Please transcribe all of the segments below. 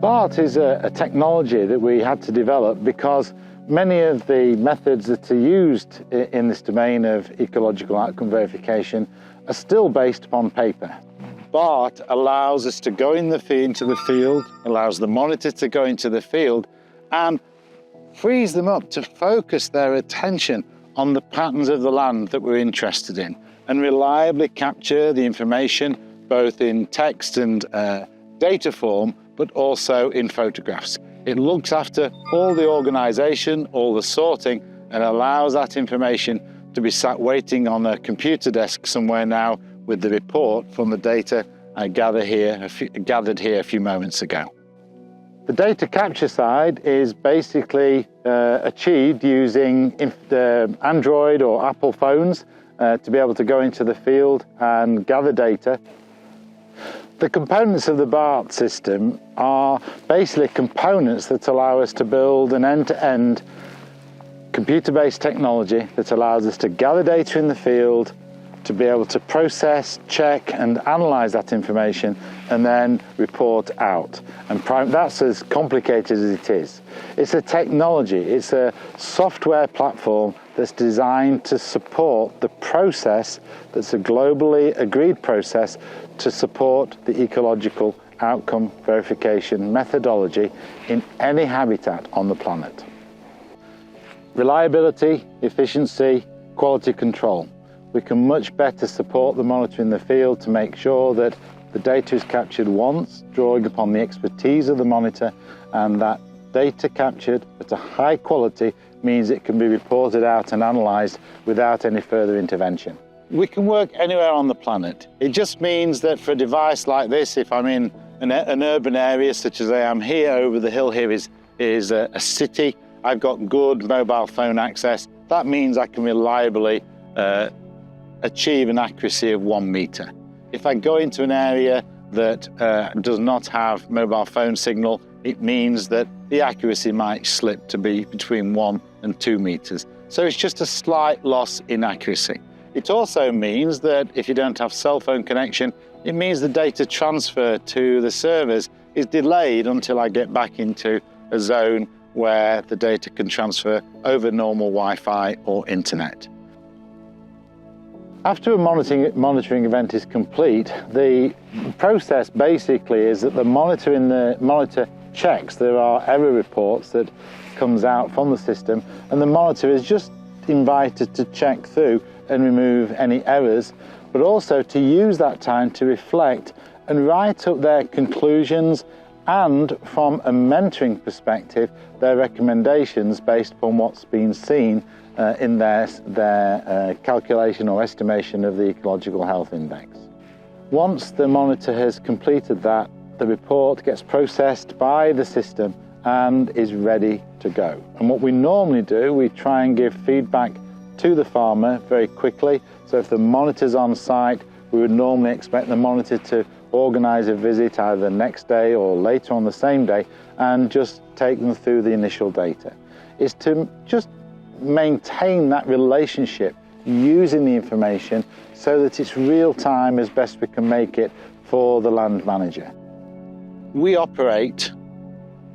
Bart is a technology that we had to develop because many of the methods that are used in this domain of ecological outcome verification are still based upon paper. Bart allows us to go into the field, allows the monitor to go into the field and frees them up to focus their attention on the patterns of the land that we're interested in and reliably capture the information both in text and data form, but also in photographs. It looks after all the organisation, all the sorting, and allows that information to be sat waiting on a computer desk somewhere now with the report from the data I gathered here a few moments ago. The data capture side is basically achieved using Android or Apple phones to be able to go into the field and gather data. The components of the Bart system are basically components that allow us to build an end-to-end computer-based technology that allows us to gather data in the field, to be able to process, check and analyse that information and then report out. And that's as complicated as it is. It's a technology, it's a software platform that's designed to support the process that's a globally agreed process to support the ecological outcome verification methodology in any habitat on the planet. Reliability, efficiency, quality control. We can much better support the monitor in the field to make sure that the data is captured once, drawing upon the expertise of the monitor, and that data captured at a high quality means it can be reported out and analysed without any further intervention. We can work anywhere on the planet. It just means that for a device like this, if I'm in an urban area such as I am here, over the hill here is a city, I've got good mobile phone access, that means I can reliably achieve an accuracy of 1 metre. If I go into an area that does not have mobile phone signal, it means that the accuracy might slip to be between 1 and 2 metres. So it's just a slight loss in accuracy. It also means that if you don't have cell phone connection, it means the data transfer to the servers is delayed until I get back into a zone where the data can transfer over normal Wi-Fi or internet. After a monitoring event is complete, the process basically is that the monitor checks. There are error reports that comes out from the system, and the monitor is just invited to check through and remove any errors, but also to use that time to reflect and write up their conclusions and, from a mentoring perspective, their recommendations based upon what's been seen in their calculation or estimation of the Ecological Health Index. Once the monitor has completed that, the report gets processed by the system and is ready to go. And what we normally do, we try and give feedback to the farmer very quickly. So if the monitor's on site, we would normally expect the monitor to organise a visit either the next day or later on the same day and just take them through the initial data. It's to just maintain that relationship using the information so that it's real time as best we can make it for the land manager. We operate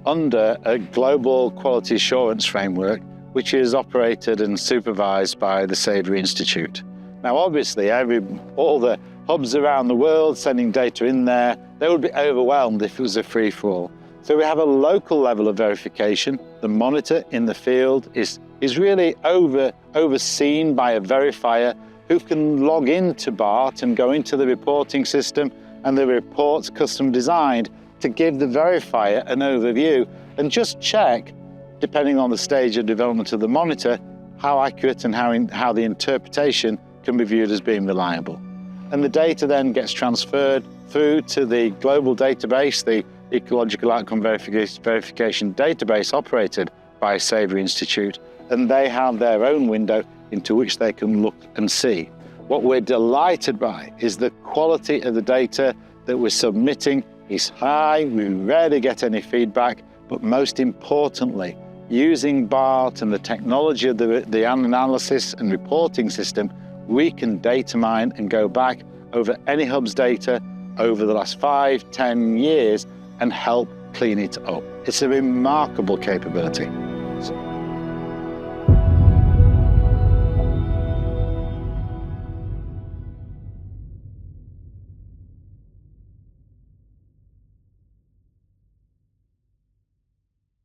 under a global quality assurance framework which is operated and supervised by the Savory Institute. Now obviously all the hubs around the world sending data in there, they would be overwhelmed if it was a free-for-all. So we have a local level of verification. The monitor in the field is really overseen by a verifier who can log into Bart and go into the reporting system, and the report's custom designed to give the verifier an overview and just check, depending on the stage of development of the monitor, how accurate and how the interpretation can be viewed as being reliable. And the data then gets transferred through to the global database, the Ecological Outcome Verification database operated by Savory Institute, and they have their own window into which they can look and see. What we're delighted by is the quality of the data that we're submitting is high, we rarely get any feedback, but most importantly, using Bart and the technology of the analysis and reporting system, we can data mine and go back over any hub's data over the last 5, 10 years and help clean it up. It's a remarkable capability.